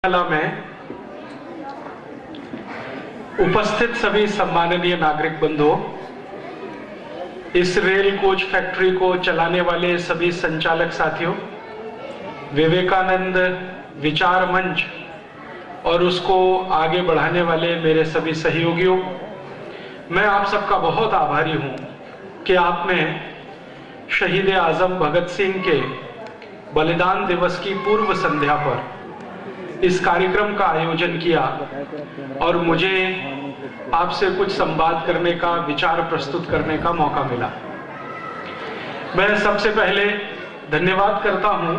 में उपस्थित सभी सम्माननीय नागरिक बंधुओं, इस रेल कोच फैक्ट्री को चलाने वाले सभी संचालक साथियों, विवेकानंद विचार मंच और उसको आगे बढ़ाने वाले मेरे सभी सहयोगियों, मैं आप सबका बहुत आभारी हूं कि आपने शहीद आजम भगत सिंह के बलिदान दिवस की पूर्व संध्या पर इस कार्यक्रम का आयोजन किया और मुझे आपसे कुछ संवाद करने का, विचार प्रस्तुत करने का मौका मिला। मैं सबसे पहले धन्यवाद करता हूं,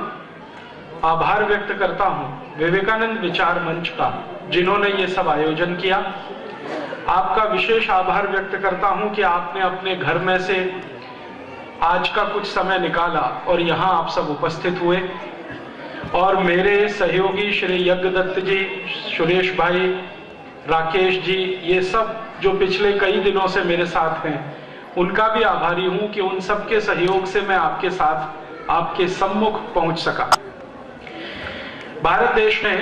आभार व्यक्त करता हूं विवेकानंद विचार मंच का, जिन्होंने ये सब आयोजन किया। आपका विशेष आभार व्यक्त करता हूं कि आपने अपने घर में से आज का कुछ समय निकाला और यहाँ आप सब उपस्थित हुए। और मेरे सहयोगी श्री यज्ञदत्त जी, सुरेश भाई, राकेश जी, ये सब जो पिछले कई दिनों से मेरे साथ हैं, उनका भी आभारी हूं कि उन सबके सहयोग से मैं आपके साथ, आपके सम्मुख पहुंच सका। भारत देश में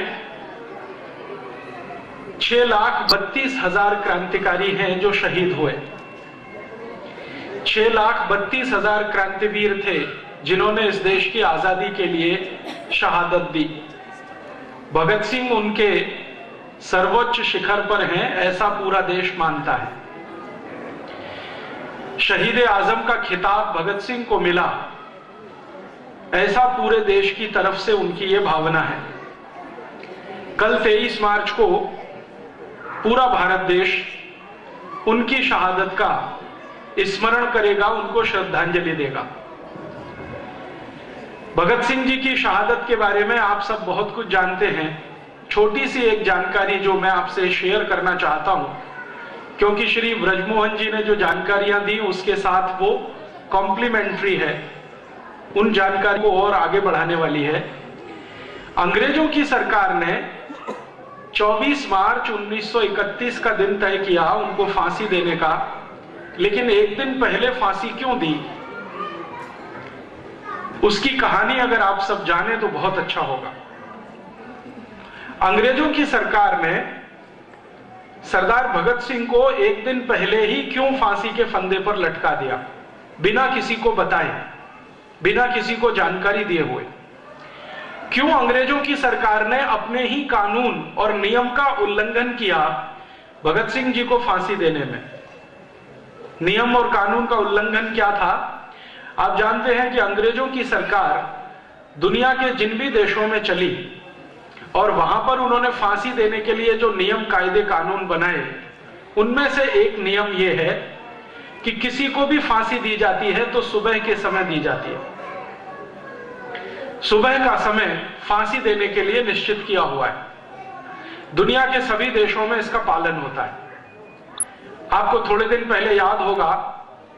6,32,000 क्रांतिकारी हैं जो शहीद हुए। 6,32,000 क्रांतिवीर थे जिन्होंने इस देश की आजादी के लिए शहादत दी। भगत सिंह उनके सर्वोच्च शिखर पर हैं, ऐसा पूरा देश मानता है। शहीद आजम का खिताब भगत सिंह को मिला, ऐसा पूरे देश की तरफ से उनकी ये भावना है। कल 23 मार्च को पूरा भारत देश उनकी शहादत का स्मरण करेगा, उनको श्रद्धांजलि देगा। भगत सिंह जी की शहादत के बारे में आप सब बहुत कुछ जानते हैं। छोटी सी एक जानकारी जो मैं आपसे शेयर करना चाहता हूं, क्योंकि श्री ब्रजमोहन जी ने जो जानकारियां दी उसके साथ वो कॉम्प्लीमेंट्री है, उन जानकारी को और आगे बढ़ाने वाली है। अंग्रेजों की सरकार ने 24 मार्च 1931 का दिन तय किया उनको फांसी देने का, लेकिन एक दिन पहले फांसी क्यों दी, उसकी कहानी अगर आप सब जाने तो बहुत अच्छा होगा। अंग्रेजों की सरकार ने सरदार भगत सिंह को एक दिन पहले ही क्यों फांसी के फंदे पर लटका दिया, बिना किसी को बताए, बिना किसी को जानकारी दिए हुए? क्यों अंग्रेजों की सरकार ने अपने ही कानून और नियम का उल्लंघन किया भगत सिंह जी को फांसी देने में? नियम और कानून का उल्लंघन क्या था? आप जानते हैं कि अंग्रेजों की सरकार दुनिया के जिन भी देशों में चली और वहां पर उन्होंने फांसी देने के लिए जो नियम, कायदे, कानून बनाए, उनमें से एक नियम यह है कि किसी को भी फांसी दी जाती है तो सुबह के समय दी जाती है। सुबह का समय फांसी देने के लिए निश्चित किया हुआ है। दुनिया के सभी देशों में इसका पालन होता है। आपको थोड़े दिन पहले याद होगा,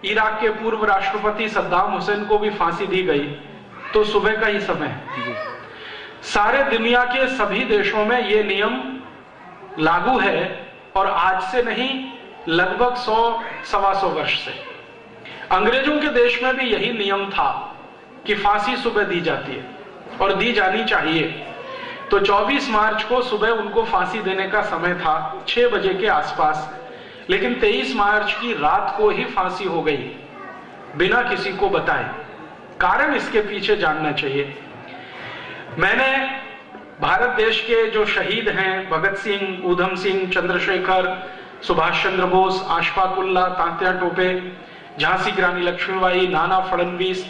इराक के पूर्व राष्ट्रपति सद्दाम हुसैन को भी फांसी दी गई, तो सुबह का ही समय है। सारे दुनिया के सभी देशों में यह नियम लागू है और आज से नहीं, लगभग 100-125 वर्ष से। अंग्रेजों के देश में भी यही नियम था कि फांसी सुबह दी जाती है और दी जानी चाहिए। तो 24 मार्च को सुबह उनको फांसी देने का समय था, 6 बजे के आसपास, लेकिन 23 मार्च की रात को ही फांसी हो गई, बिना किसी को बताए। कारण इसके पीछे जानना चाहिए। मैंने भारत देश के जो शहीद हैं, भगत सिंह, ऊधम सिंह, चंद्रशेखर, सुभाष चंद्र बोस, आशफाकुल्ला, तात्या टोपे, झांसी की रानी लक्ष्मीबाई, नाना फडणवीस,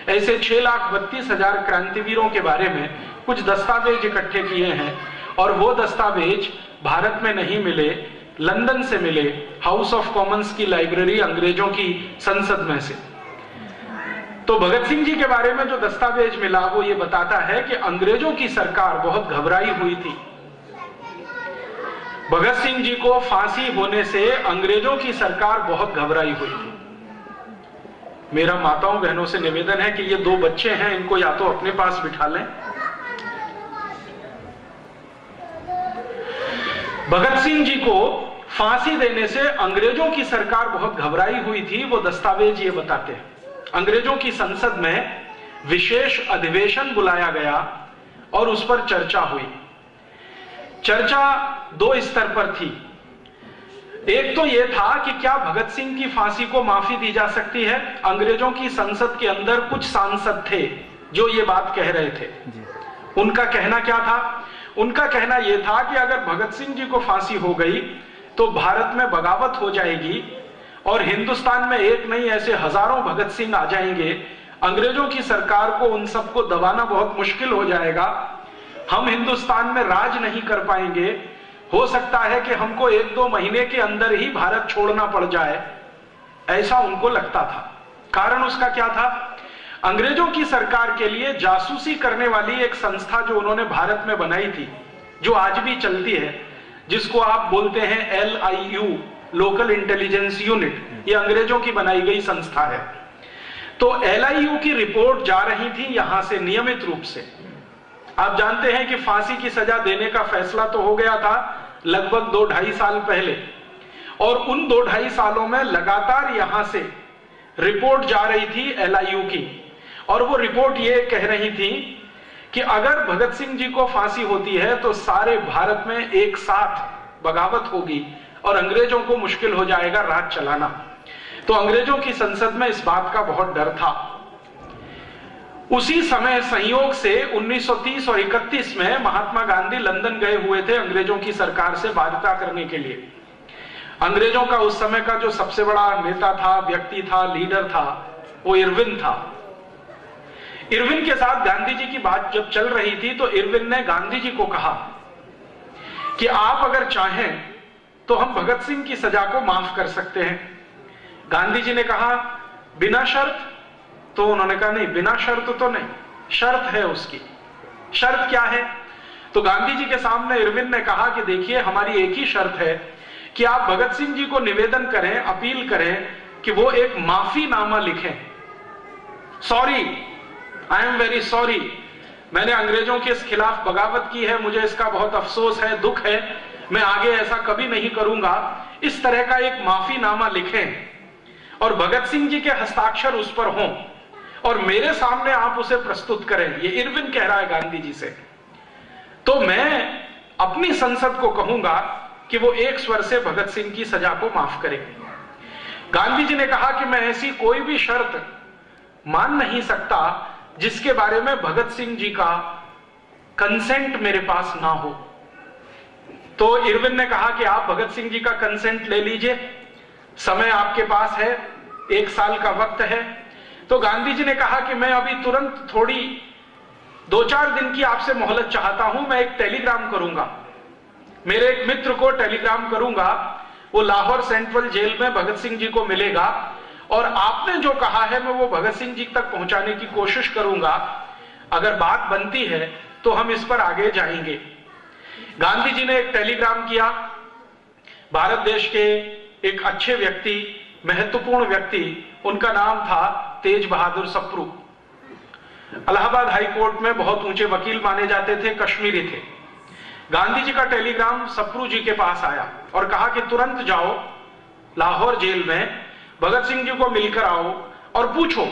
ऐसे 6,32,000 क्रांतिवीरों के बारे में कुछ दस्तावेज इकट्ठे किए हैं। और वो दस्तावेज भारत में नहीं मिले, लंदन से मिले, हाउस ऑफ कॉमन्स की लाइब्रेरी, अंग्रेजों की संसद में से। तो भगत सिंह जी के बारे में जो दस्तावेज मिला वो ये बताता है कि अंग्रेजों की सरकार बहुत घबराई हुई थी। भगत सिंह जी को फांसी होने से अंग्रेजों की सरकार बहुत घबराई हुई थी। मेरा माताओं बहनों से निवेदन है कि ये 2 बच्चे हैं, इनको या तो अपने पास बिठा लें। भगत सिंह जी को फांसी देने से अंग्रेजों की सरकार बहुत घबराई हुई थी, वो दस्तावेज ये बताते हैं। अंग्रेजों की संसद में विशेष अधिवेशन बुलाया गया और उस पर चर्चा हुई। चर्चा दो स्तर पर थी। एक तो यह था कि क्या भगत सिंह की फांसी को माफी दी जा सकती है। अंग्रेजों की संसद के अंदर कुछ सांसद थे जो ये बात कह रहे थे। उनका कहना क्या था? उनका कहना यह था कि अगर भगत सिंह जी को फांसी हो गई तो भारत में बगावत हो जाएगी और हिंदुस्तान में एक नहीं ऐसे हजारों भगत सिंह आ जाएंगे। अंग्रेजों की सरकार को उन सबको दबाना बहुत मुश्किल हो जाएगा। हम हिंदुस्तान में राज नहीं कर पाएंगे। हो सकता है कि हमको 1-2 महीने के अंदर ही भारत छोड़ना पड़ जाए, ऐसा उनको लगता था। कारण उसका क्या था? अंग्रेजों की सरकार के लिए जासूसी करने वाली एक संस्था जो उन्होंने भारत में बनाई थी, जो आज भी चलती है, जिसको आप बोलते हैं LIU, लोकल इंटेलिजेंस यूनिट, ये अंग्रेजों की बनाई गई संस्था है। तो LIU की रिपोर्ट जा रही थी यहां से नियमित रूप से। आप जानते हैं कि फांसी की सजा देने का फैसला तो हो गया था लगभग 2-2.5 साल पहले, और उन 2-2.5 सालों में लगातार यहां से रिपोर्ट जा रही थी LIU की, और वो रिपोर्ट ये कह रही थी कि अगर भगत सिंह जी को फांसी होती है तो सारे भारत में एक साथ बगावत होगी और अंग्रेजों को मुश्किल हो जाएगा राज चलाना। तो अंग्रेजों की संसद में इस बात का बहुत डर था। उसी समय संयोग से 1930 और 31 में महात्मा गांधी लंदन गए हुए थे अंग्रेजों की सरकार से वार्ता करने के लिए। अंग्रेजों का उस समय का जो सबसे बड़ा नेता था, व्यक्ति था, लीडर था, वो इरविन था। इरविन के साथ गांधी जी की बात जब चल रही थी तो इरविन ने गांधी जी को कहा कि आप अगर चाहें तो हम भगत सिंह की सजा को माफ कर सकते हैं। गांधी जी ने कहा बिना शर्त? तो उन्होंने कहा नहीं, बिना शर्त तो नहीं, शर्त है उसकी। शर्त क्या है? तो गांधी जी के सामने इरविन ने कहा कि देखिए, हमारी एक ही शर्त है कि आप भगत सिंह जी को निवेदन करें, अपील करें कि वो एक माफीनामा लिखें। Sorry, I am very sorry, मैंने अंग्रेजों के खिलाफ बगावत की है, मुझे इसका बहुत अफसोस है, दुख है, मैं आगे ऐसा कभी नहीं करूंगा। इस तरह का एक माफीनामा लिखें और भगत सिंह जी के हस्ताक्षर उस पर हों और मेरे सामने आप उसे प्रस्तुत करें। ये इरविन कह रहा है गांधी जी से। तो मैं अपनी संसद को कहूंगा कि वो एक स्वर से भगत सिंह की सजा को माफ करे। गांधी जी ने कहा कि मैं ऐसी कोई भी शर्त मान नहीं सकता जिसके बारे में भगत सिंह जी का कंसेंट मेरे पास ना हो। तो इरविन ने कहा कि आप भगत सिंह जी का कंसेंट ले लीजिए, समय आपके पास है, 1 साल का वक्त है। तो गांधी जी ने कहा कि मैं अभी तुरंत थोड़ी 2-4 दिन की आपसे मोहलत चाहता हूं, मैं एक टेलीग्राम करूंगा, मेरे एक मित्र को टेलीग्राम करूंगा, वो लाहौर सेंट्रल जेल में भगत सिंह जी को मिलेगा और आपने जो कहा है मैं वो भगत सिंह जी तक पहुंचाने की कोशिश करूंगा। अगर बात बनती है तो हम इस पर आगे जाएंगे। गांधी जी ने एक टेलीग्राम किया। भारत देश के एक अच्छे व्यक्ति, महत्वपूर्ण व्यक्ति, उनका नाम था तेज बहादुर सप्रू। इलाहाबाद हाई कोर्ट में बहुत ऊंचे वकील माने जाते थे, कश्मीरी थे। गांधी जी का टेलीग्राम सप्रू जी के पास आया और कहा कि तुरंत जाओ लाहौर जेल में, भगत सिंह जी को मिलकर आओ और पूछो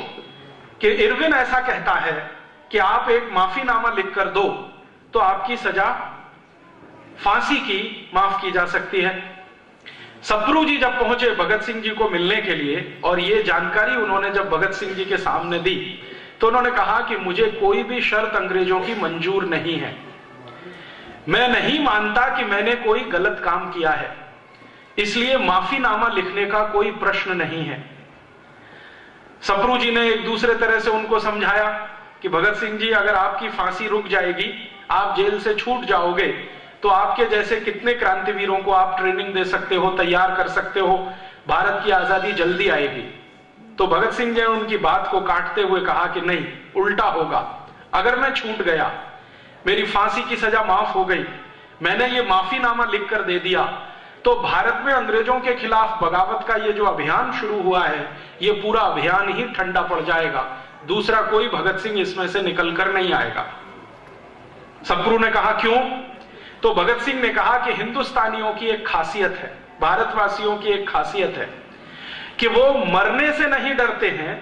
कि इरविन ऐसा कहता है कि आप एक माफीनामा लिखकर दो तो आपकी सजा फांसी की माफ की जा सकती है। सप्रू जी जब पहुंचे भगत सिंह जी को मिलने के लिए और ये जानकारी उन्होंने जब भगत सिंह जी के सामने दी तो उन्होंने कहा कि मुझे कोई भी शर्त अंग्रेजों की मंजूर नहीं है, मैं नहीं मानता कि मैंने कोई गलत काम किया है, इसलिए माफीनामा लिखने का कोई प्रश्न नहीं है। सप्रू जी ने एक दूसरे तरह से उनको समझाया कि भगत सिंह जी, अगर आपकी फांसी रुक जाएगी, आप जेल से छूट जाओगे, तो आपके जैसे कितने क्रांतिवीरों को आप ट्रेनिंग दे सकते हो, तैयार कर सकते हो, भारत की आजादी जल्दी आएगी। तो भगत सिंह जी ने उनकी बात को काटते हुए कहा कि नहीं, उल्टा होगा। अगर मैं छूट गया, मेरी फांसी की सजा माफ हो गई, मैंने ये माफीनामा लिखकर दे दिया, तो भारत में अंग्रेजों के खिलाफ बगावत का ये जो अभियान शुरू हुआ है, ये पूरा अभियान ही ठंडा पड़ जाएगा, दूसरा कोई भगत सिंह इसमें से निकलकर नहीं आएगा। सप्रू ने कहा क्यों? तो भगत सिंह ने कहा कि हिंदुस्तानियों की एक खासियत है, भारतवासियों की एक खासियत है कि वो मरने से नहीं डरते हैं,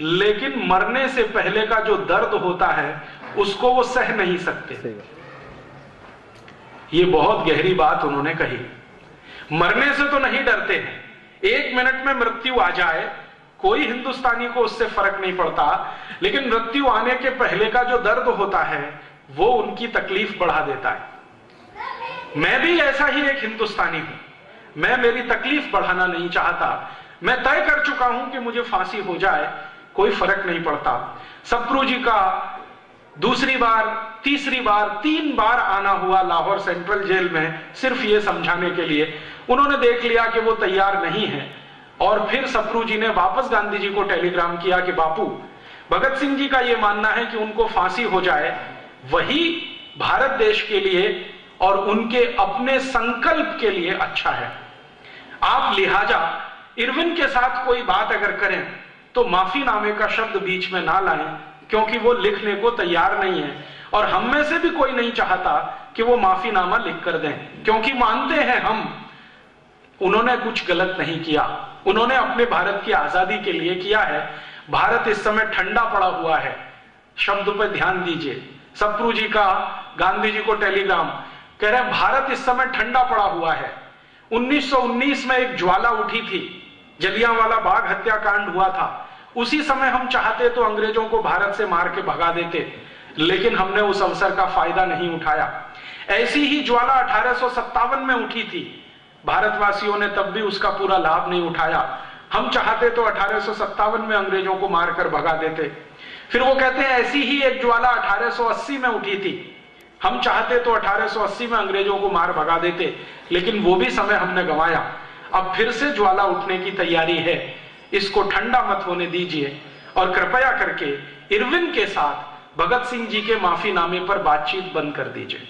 लेकिन मरने से पहले का जो दर्द होता है उसको वो सह नहीं सकते। ये बहुत गहरी बात उन्होंने कही। मरने से तो नहीं डरते हैं, 1 मिनट में मृत्यु आ जाए कोई हिंदुस्तानी को उससे फर्क नहीं पड़ता, लेकिन मृत्यु आने के पहले का जो दर्द होता है वो उनकी तकलीफ बढ़ा देता है। मैं भी ऐसा ही एक हिंदुस्तानी हूं, मैं मेरी तकलीफ बढ़ाना नहीं चाहता। मैं तय कर चुका हूं कि मुझे फांसी हो जाए, कोई फर्क नहीं पड़ता। सप्रू जी का दूसरी बार, तीसरी बार, 3 बार आना हुआ लाहौर सेंट्रल जेल में सिर्फ ये समझाने के लिए। उन्होंने देख लिया कि वो तैयार नहीं है और फिर सप्रू जी ने वापस गांधी जी को टेलीग्राम किया कि बापू, भगत सिंह जी का ये मानना है कि उनको फांसी हो जाए, वही भारत देश के लिए और उनके अपने संकल्प के लिए अच्छा है। आप लिहाजा इरविन के साथ कोई बात अगर करें तो माफीनामे का शब्द बीच में ना लाएं, क्योंकि वो लिखने को तैयार नहीं है और हम में से भी कोई नहीं चाहता कि वो माफीनामा लिख कर दें, क्योंकि मानते हैं हम उन्होंने कुछ गलत नहीं किया। उन्होंने अपने भारत की आजादी के लिए किया है। भारत इस समय ठंडा पड़ा हुआ है, शब्द पर ध्यान दीजिए। सप्रू जी का गांधी जी को टेलीग्राम कह रहे हैं भारत इस समय ठंडा पड़ा हुआ है। 1919 में एक ज्वाला उठी थी, जलियांवाला बाग हत्याकांड हुआ था। उसी समय हम चाहते तो अंग्रेजों को भारत से मार के भगा देते, लेकिन हमने उस अवसर का फायदा नहीं उठाया। ऐसी ही ज्वाला 1857 में उठी थी, भारतवासियों ने तब भी उसका पूरा लाभ नहीं उठाया। हम चाहते तो 1857 में अंग्रेजों को मारकर भगा देते। फिर वो कहते हैं ऐसी ही एक ज्वाला 1880 में उठी थी, हम चाहते तो 1880 में अंग्रेजों को मार भगा देते, लेकिन वो भी समय हमने गंवाया। अब फिर से ज्वाला उठने की तैयारी है, इसको ठंडा मत होने दीजिए और कृपया करके इरविन के साथ भगत सिंह जी के माफीनामे पर बातचीत बंद कर दीजिए।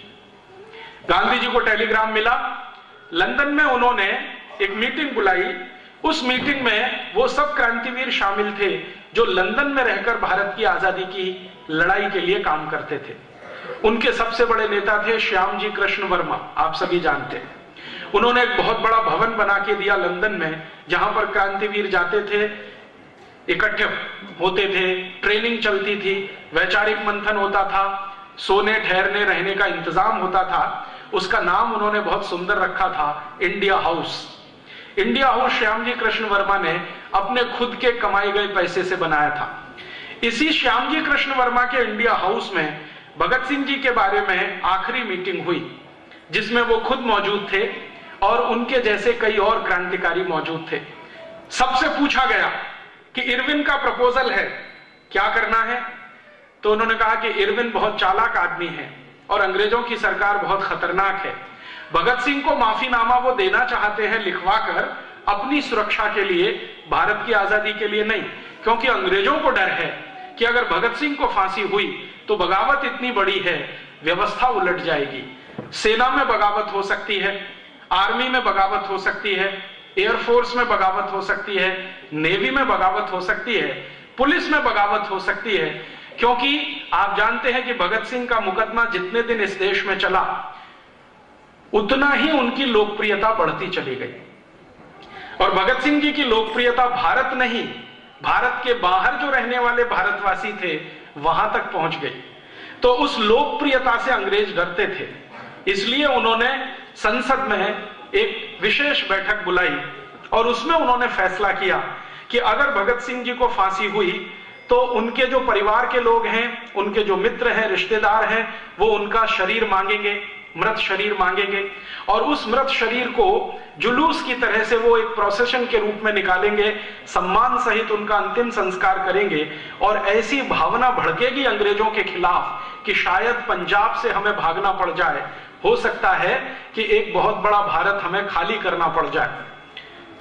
गांधी जी को टेलीग्राम मिला, लंदन में उन्होंने एक मीटिंग बुलाई। उस मीटिंग में वो सब क्रांतिवीर शामिल थे जो लंदन में रहकर भारत की आजादी की लड़ाई के लिए काम करते थे। उनके सबसे बड़े नेता थे श्यामजी कृष्ण वर्मा, आप सभी जानते हैं। उन्होंने एक बहुत बड़ा भवन बना के दिया लंदन में, जहां पर क्रांतिवीर जाते थे, इकट्ठे होते थे, ट्रेनिंग चलती थी, वैचारिक मंथन होता था, सोने ठहरने रहने का इंतजाम होता था। उसका नाम उन्होंने बहुत सुंदर रखा था, India house. India house Shyamji Krishna Verma ने अपने खुद के कमाए गए पैसे से बनाया था। इसी श्यामजी कृष्ण वर्मा के इंडिया हाउस में भगत सिंह जी के बारे में आखिरी मीटिंग हुई, जिसमें वो खुद मौजूद थे और उनके जैसे कई और क्रांतिकारी मौजूद थे। सबसे पूछा गया कि इरविन का प्रपोजल है, क्या करना है? तो उन्होंने कहा कि इरविन बहुत चालाक आदमी है और अंग्रेजों की सरकार बहुत खतरनाक है। भगत सिंह को माफीनामा वो देना चाहते हैं लिखवाकर, अपनी सुरक्षा के लिए, भारत की आजादी के लिए नहीं, क्योंकि अंग्रेजों को डर है कि अगर भगत सिंह को फांसी हुई तो बगावत इतनी बड़ी है, व्यवस्था उलट जाएगी। सेना में बगावत हो सकती है, आर्मी में बगावत हो सकती है, एयरफोर्स में बगावत हो सकती है, नेवी में बगावत हो सकती है, पुलिस में बगावत हो सकती है, क्योंकि आप जानते हैं कि भगत सिंह का मुकदमा जितने दिन इस देश में चला उतना ही उनकी लोकप्रियता बढ़ती चली गई। और भगत सिंह जी की लोकप्रियता भारत नहीं, भारत के बाहर जो रहने वाले भारतवासी थे वहां तक पहुंच गई। तो उस लोकप्रियता से अंग्रेज डरते थे, इसलिए उन्होंने संसद में एक विशेष बैठक बुलाई और उसमें उन्होंने फैसला किया कि अगर भगत सिंह जी को फांसी हुई तो उनके जो परिवार के लोग हैं, उनके जो मित्र हैं, रिश्तेदार हैं, वो उनका शरीर मांगेंगे, मृत शरीर मांगेंगे और उस मृत शरीर को जुलूस की तरह से वो एक प्रोसेशन के रूप में निकालेंगे, सम्मान सहित उनका अंतिम संस्कार करेंगे। और ऐसी भावना भड़केगी अंग्रेजों के खिलाफ कि शायद पंजाब से हमें भागना पड़ जाए, हो सकता है कि एक बहुत बड़ा भारत हमें खाली करना पड़ जाए।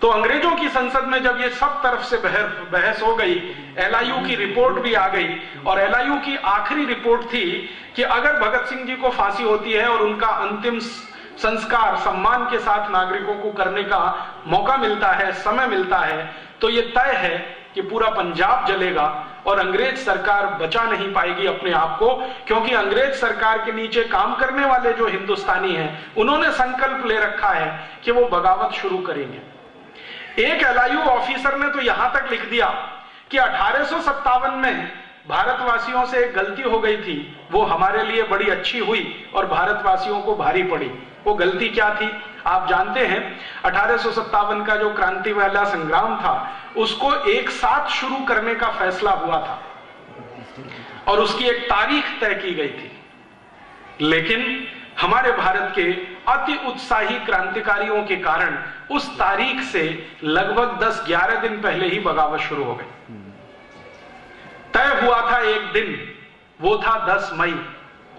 तो अंग्रेजों की संसद में जब ये सब तरफ से बहस हो गई, एलआईयू की रिपोर्ट भी आ गई और एलआईयू की आखिरी रिपोर्ट थी कि अगर भगत सिंह जी को फांसी होती है और उनका अंतिम संस्कार सम्मान के साथ नागरिकों को करने का मौका मिलता है, समय मिलता है, तो ये तय है कि पूरा पंजाब जलेगा और अंग्रेज सरकार बचा नहीं पाएगी अपने आप को, क्योंकि अंग्रेज सरकार के नीचे काम करने वाले जो हिंदुस्तानी हैं उन्होंने संकल्प ले रखा है कि वो बगावत शुरू करेंगे। एक एलआईयू ऑफिसर ने तो यहां तक लिख दिया कि 1857 में भारतवासियों से एक गलती हो गई थी, वो हमारे लिए बड़ी अच्छी हुई और भारतवासियों को भारी पड़ी। वो गलती क्या थी आप जानते हैं। 1857 का जो क्रांति वाला संग्राम था उसको एक साथ शुरू करने का फैसला हुआ था और उसकी एक तारीख तय की गई थी, लेकिन हमारे भारत के अति उत्साही क्रांतिकारियों के कारण उस तारीख से लगभग 10-11 दिन पहले ही बगावत शुरू हो गई। तय हुआ था एक दिन, वो था 10 मई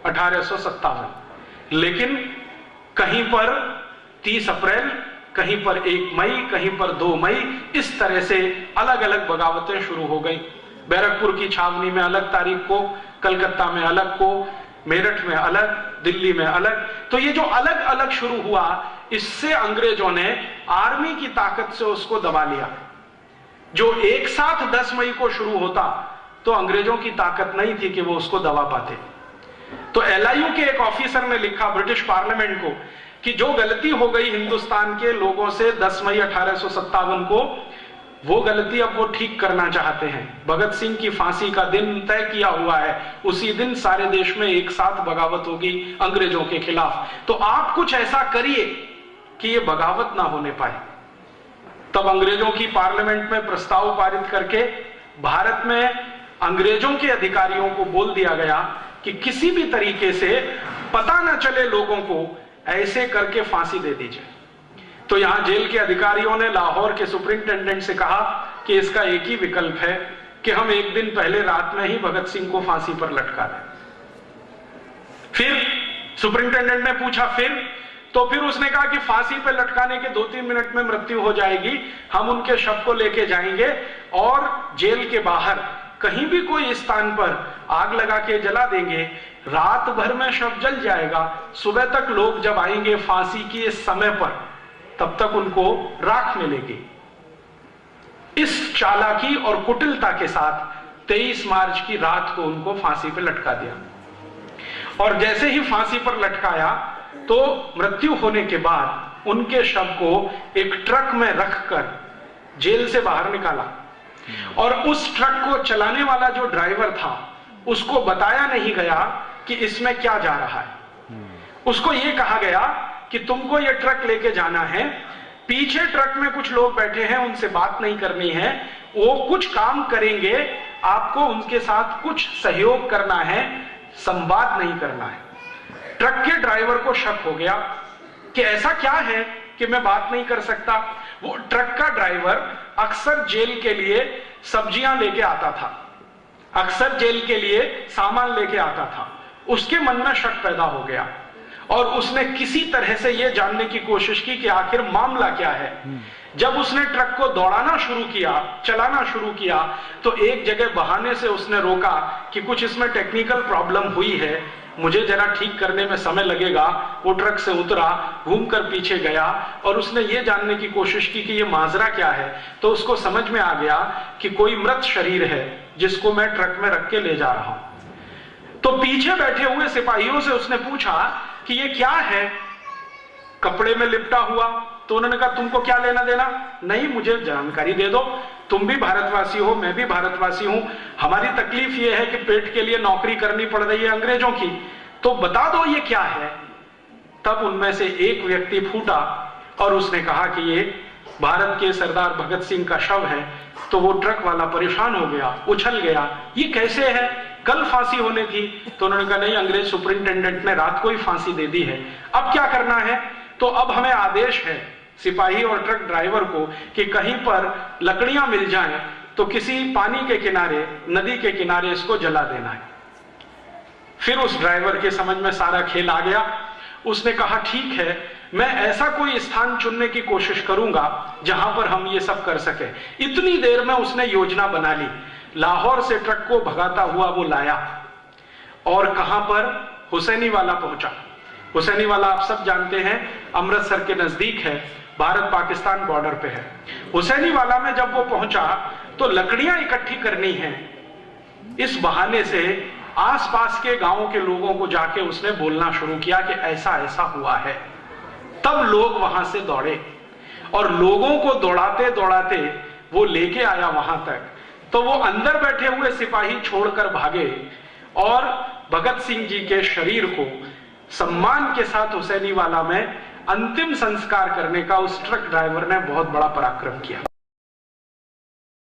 1857, लेकिन कहीं पर 30 अप्रैल, कहीं पर 1 मई, कहीं पर 2 मई, इस तरह से अलग अलग बगावतें शुरू हो गई। बैरकपुर की छावनी में अलग तारीख को, कलकत्ता में अलग को, मेरठ में अलग, दिल्ली में अलग। तो ये जो अलग अलग शुरू हुआ, इससे अंग्रेजों ने आर्मी की ताकत से उसको दबा लिया। जो एक साथ 10 मई को शुरू होता तो अंग्रेजों की ताकत नहीं थी कि वो उसको दबा पाते। तो LIU के एक ऑफिसर ने लिखा ब्रिटिश पार्लियामेंट को कि जो गलती हो गई हिंदुस्तान के लोगों से 10 मई 1857 को, वो गलती अब वो ठीक करना चाहते हैं। भगत सिंह की फांसी का दिन तय किया हुआ है, उसी दिन सारे देश में एक साथ बगावत होगी अंग्रेजों के खिलाफ। तो आप कुछ ऐसा करिए कि ये बगावत ना होने पाए। तब अंग्रेजों की पार्लियामेंट में प्रस्ताव पारित करके भारत में अंग्रेजों के अधिकारियों को बोल दिया गया कि किसी भी तरीके से पता ना चले लोगों को, ऐसे करके फांसी दे दीजिए। तो यहां जेल के अधिकारियों ने लाहौर के सुपरिंटेंडेंट से कहा कि इसका एक ही विकल्प है कि हम एक दिन पहले रात में ही भगत सिंह को फांसी पर लटका दें। फिर सुपरिंटेंडेंट ने पूछा फिर उसने कहा कि फांसी पर लटकाने के 2-3 मिनट में मृत्यु हो जाएगी, हम उनके शव को लेके जाएंगे और जेल के बाहर कहीं भी कोई स्थान पर आग लगा के जला देंगे, रात भर में शव जल जाएगा, सुबह तक लोग जब आएंगे फांसी की इस समय पर, तब तक उनको राख मिलेगी। इस चालाकी और कुटिलता के साथ 23 मार्च की रात को उनको फांसी पर लटका दिया। और जैसे ही फांसी पर लटकाया तो मृत्यु होने के बाद उनके शव को एक ट्रक में रखकर जेल से बाहर निकाला और उस ट्रक को चलाने वाला जो ड्राइवर था उसको बताया नहीं गया कि इसमें क्या जा रहा है। उसको यह कहा गया कि तुमको ये ट्रक लेके जाना है, पीछे ट्रक में कुछ लोग बैठे हैं, उनसे बात नहीं करनी है, वो कुछ काम करेंगे, आपको उनके साथ कुछ सहयोग करना है, संवाद नहीं करना है। ट्रक के ड्राइवर को शक हो गया कि ऐसा क्या है कि मैं बात नहीं कर सकता। वो ट्रक का ड्राइवर अक्सर जेल के लिए सब्जियां लेके आता था, अक्सर जेल के लिए सामान लेके आता था। उसके मन में शक पैदा हो गया और उसने किसी तरह से यह जानने की कोशिश की कि आखिर मामला क्या है। जब उसने ट्रक को दौड़ाना शुरू किया, चलाना शुरू किया, तो एक जगह बहाने से उसने रोका कि कुछ इसमें टेक्निकल प्रॉब्लम हुई है, मुझे जरा ठीक करने में समय लगेगा। वो ट्रक से उतरा, घूमकर पीछे गया और उसने ये जानने की कोशिश की कि ये माजरा क्या है। तो उसको समझ में आ गया कि कोई मृत शरीर है जिसको मैं ट्रक में रख के ले जा रहा हूं। तो पीछे बैठे हुए सिपाहियों से उसने पूछा कि ये क्या है, कपड़े में लिपटा हुआ। तो उन्होंने कहा तुमको क्या लेना देना, नहीं मुझे जानकारी दे दो, तुम भी भारतवासी हो, मैं भी भारतवासी हूं, हमारी तकलीफ ये है कि पेट के लिए नौकरी करनी पड़ रही है अंग्रेजों की, तो बता दो ये क्या है। तब उनमें से एक व्यक्ति फूटा और उसने कहा कि ये भारत के सरदार भगत सिंह का शव है। तो वो ट्रक वाला परेशान हो गया, उछल गया, ये कैसे है, कल फांसी होने थी। तो उन्होंने कहा नहीं, अंग्रेज सुपरिंटेंडेंट ने रात को ही फांसी दे दी है, अब क्या करना है। तो अब हमें आदेश है सिपाही और ट्रक ड्राइवर को कि कहीं पर लकड़ियां मिल जाएं तो किसी पानी के किनारे, नदी के किनारे इसको जला देना है। फिर उस ड्राइवर के समझ में सारा खेल आ गया। उसने कहा ठीक है, मैं ऐसा कोई स्थान चुनने की कोशिश करूंगा जहां पर हम ये सब कर सके। इतनी देर में उसने योजना बना ली, लाहौर से ट्रक को भगाता हुआ वो लाया और कहां पर, हुसैनी वाला पहुंचा। हुसैनी वाला आप सब जानते हैं अमृतसर के नजदीक है, भारत पाकिस्तान बॉर्डर पे है। हुसैनी वाला में जब वो पहुंचा तो लकड़ियां इकट्ठी करनी है, इस बहाने से आसपास के गांवों के लोगों को जाके उसने बोलना शुरू किया कि ऐसा ऐसा हुआ है। तब लोग वहां से दौड़े और लोगों को दौड़ाते दौड़ाते वो लेके आया वहां तक। तो वो अंदर बैठे हुए सिपाही छोड़कर भागे और भगत सिंह जी के शरीर को सम्मान के साथ हुसैनी वाला में अंतिम संस्कार करने का उस ट्रक ड्राइवर ने बहुत बड़ा पराक्रम किया।